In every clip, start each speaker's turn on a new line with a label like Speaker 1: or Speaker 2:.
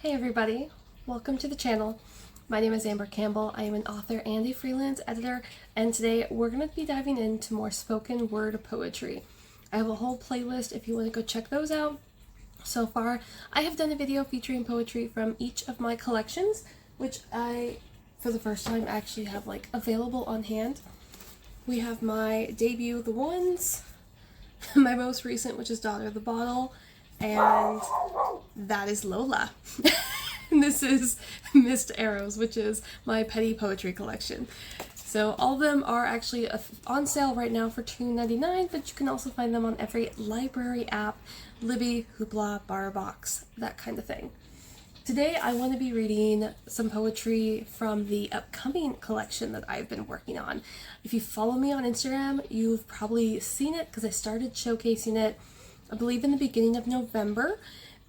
Speaker 1: Hey everybody, welcome to the channel. My name is Amber Campbell. I am an author and a freelance editor, and today we're going to be diving into more spoken word poetry. I have a whole playlist if you want to go check those out. So far, I have done a video featuring poetry from each of my collections, which I, for the first time, actually have available on hand. We have my debut, The Ones, my most recent, which is Daughter of the Bottle, and that is Lola. And this is Missed Arrows, which is my petty poetry collection. So all of them are actually on sale right now for $2.99, but you can also find them on every library app, Libby, Hoopla, BarBox, that kind of thing. Today I want to be reading some poetry from the upcoming collection that I've been working on. If you follow me on Instagram, you've probably seen it because I started showcasing it, I believe, in the beginning of November.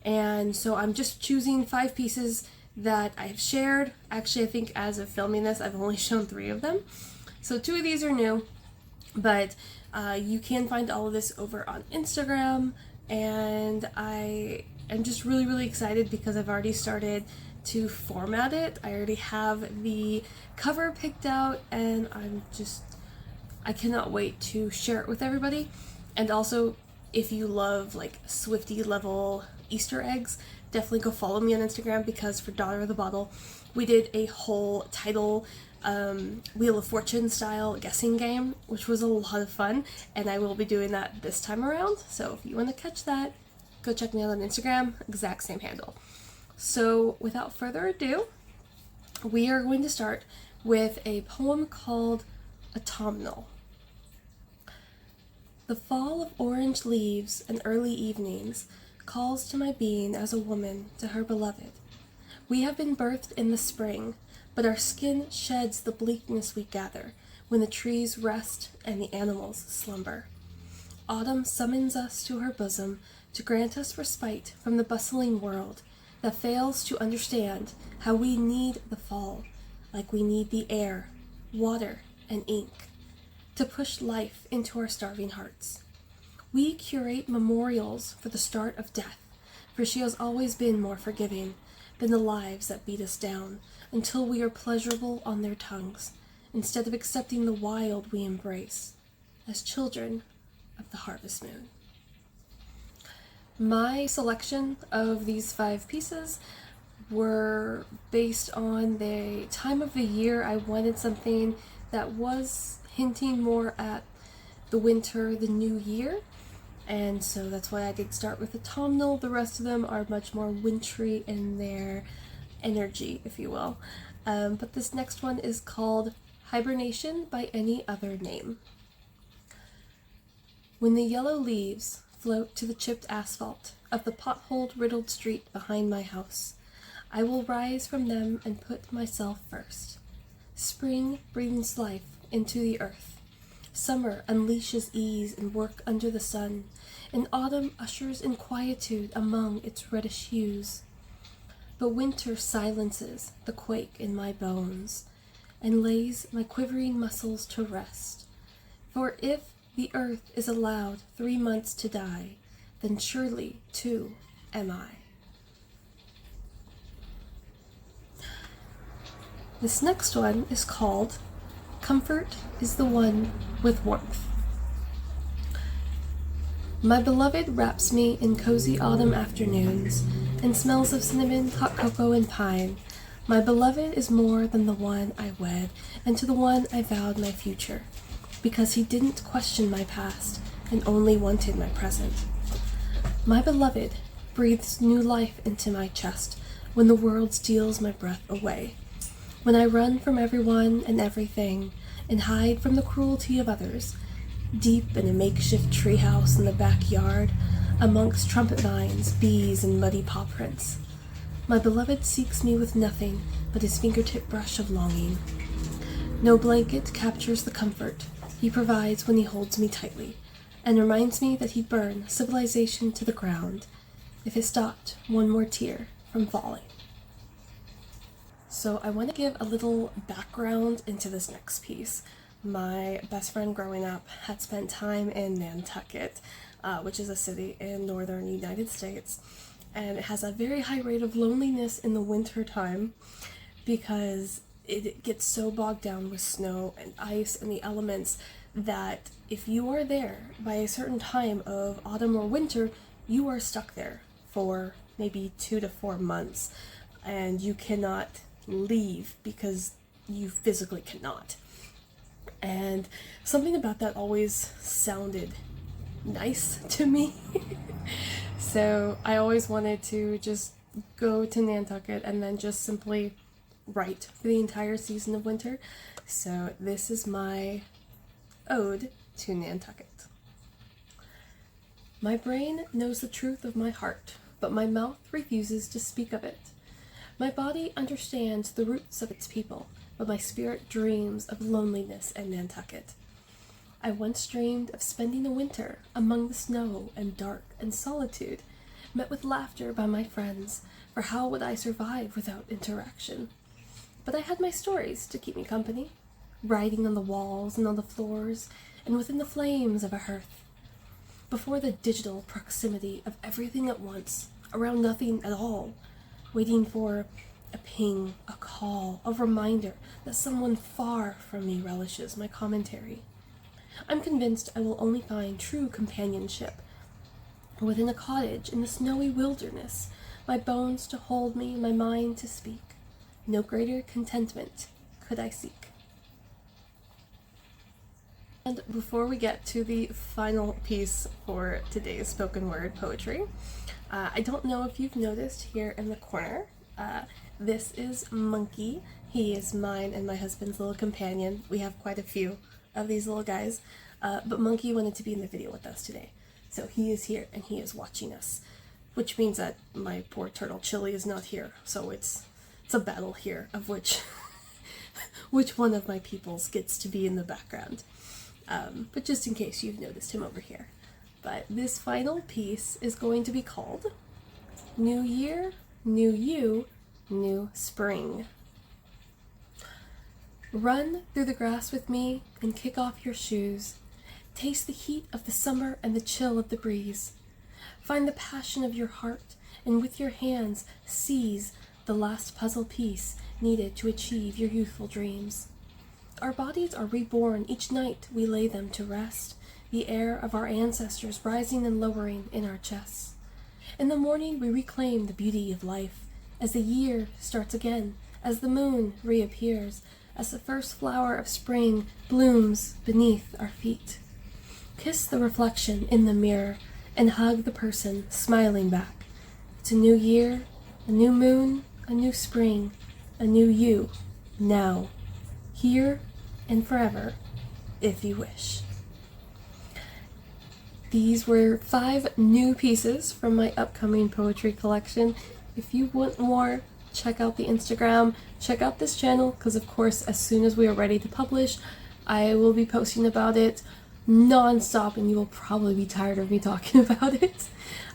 Speaker 1: And so I'm just choosing 5 pieces that I've shared. Actually, I think as of filming this, I've only shown 3 of them. So 2 of these are new, but you can find all of this over on Instagram. And I am just really excited because I've already started to format it. I already have the cover picked out, and I cannot wait to share it with everybody. And also, if you love Swiftie level Easter eggs, definitely go follow me on Instagram, because for Daughter of the Bottle, we did a whole title Wheel of Fortune style guessing game, which was a lot of fun, and I will be doing that this time around. So if you want to catch that, go check me out on Instagram, exact same handle. So without further ado, we are going to start with a poem called Autumnal. The fall of orange leaves and early evenings calls to my being as a woman to her beloved. We have been birthed in the spring, but our skin sheds the bleakness we gather when the trees rest and the animals slumber. Autumn summons us to her bosom to grant us respite from the bustling world that fails to understand how we need the fall, like we need the air, water, and ink, to push life into our starving hearts. We curate memorials for the start of death, for she has always been more forgiving than the lives that beat us down, until we are pleasurable on their tongues, instead of accepting the wild we embrace, as children of the harvest moon. My selection of these 5 pieces were based on the time of the year. I wanted something that was hinting more at the winter, the new year, and so that's why I did start with Autumnal. The rest of them are much more wintry in their energy, if you will. But this next one is called Hibernation by Any Other Name. When the yellow leaves float to the chipped asphalt of the pothole-riddled street behind my house, I will rise from them and put myself first. Spring breathes life into the earth. Summer unleashes ease and work under the sun, and autumn ushers in quietude among its reddish hues. But winter silences the quake in my bones, and lays my quivering muscles to rest. For if the earth is allowed 3 months to die, then surely, too, am I. This next one is called Comfort is the One with Warmth. My beloved wraps me in cozy autumn afternoons and smells of cinnamon, hot cocoa, and pine. My beloved is more than the one I wed, and to the one I vowed my future, because he didn't question my past and only wanted my present. My beloved breathes new life into my chest when the world steals my breath away. When I run from everyone and everything and hide from the cruelty of others, deep in a makeshift treehouse in the backyard, amongst trumpet vines, bees, and muddy paw prints, my beloved seeks me with nothing but his fingertip brush of longing. No blanket captures the comfort he provides when he holds me tightly, and reminds me that he'd burn civilization to the ground if it stopped one more tear from falling. So I want to give a little background into this next piece. My best friend growing up had spent time in Nantucket, which is a city in northern United States, and it has a very high rate of loneliness in the winter time because it gets so bogged down with snow and ice and the elements that if you are there by a certain time of autumn or winter, you are stuck there for maybe 2 to 4 months, and you cannot leave because you physically cannot. And something about that always sounded nice to me. So I always wanted to just go to Nantucket and then just simply write for the entire season of winter. So this is my ode to Nantucket. My brain knows the truth of my heart, but my mouth refuses to speak of it. My body understands the roots of its people, but my spirit dreams of loneliness and Nantucket. I once dreamed of spending the winter among the snow and dark and solitude, met with laughter by my friends, for how would I survive without interaction? But I had my stories to keep me company, writing on the walls and on the floors, and within the flames of a hearth. Before the digital proximity of everything at once, around nothing at all, waiting for a ping, a call, a reminder that someone far from me relishes my commentary. I'm convinced I will only find true companionship within a cottage in the snowy wilderness, my bones to hold me, my mind to speak. No greater contentment could I seek. And before we get to the final piece for today's spoken word poetry, I don't know if you've noticed here in the corner, this is Monkey. He is mine and my husband's little companion. We have quite a few of these little guys, but Monkey wanted to be in the video with us today. So he is here and he is watching us, which means that my poor turtle Chili is not here. So it's a battle here of which one of my peoples gets to be in the background. But just in case you've noticed him over here. But this final piece is going to be called New Year, New You, New Spring. Run through the grass with me and kick off your shoes. Taste the heat of the summer and the chill of the breeze. Find the passion of your heart and with your hands seize the last puzzle piece needed to achieve your youthful dreams. Our bodies are reborn each night we lay them to rest, the air of our ancestors rising and lowering in our chests. In the morning we reclaim the beauty of life, as the year starts again, as the moon reappears, as the first flower of spring blooms beneath our feet. Kiss the reflection in the mirror and hug the person smiling back. It's a new year, a new moon, a new spring, a new you, now, here and forever, if you wish. These were 5 new pieces from my upcoming poetry collection. If you want more, check out the Instagram, check out this channel, because of course as soon as we are ready to publish, I will be posting about it non-stop and you will probably be tired of me talking about it.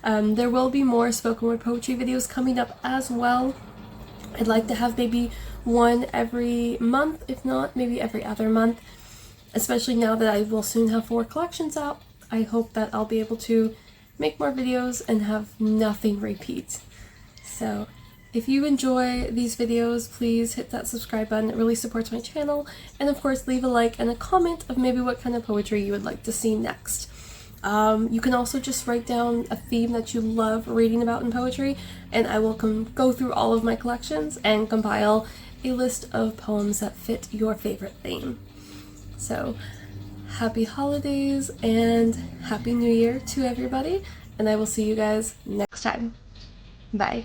Speaker 1: There will be more spoken word poetry videos coming up as well. I'd like to have maybe one every month, if not maybe every other month, especially now that I will soon have 4 collections out. I hope that I'll be able to make more videos and have nothing repeat. So if you enjoy these videos, please hit that subscribe button. It really supports my channel. And of course, leave a like and a comment of maybe what kind of poetry you would like to see next. You can also just write down a theme that you love reading about in poetry, and I will go through all of my collections and compile a list of poems that fit your favorite theme. So, happy holidays and happy new year to everybody, and I will see you guys next time. Bye.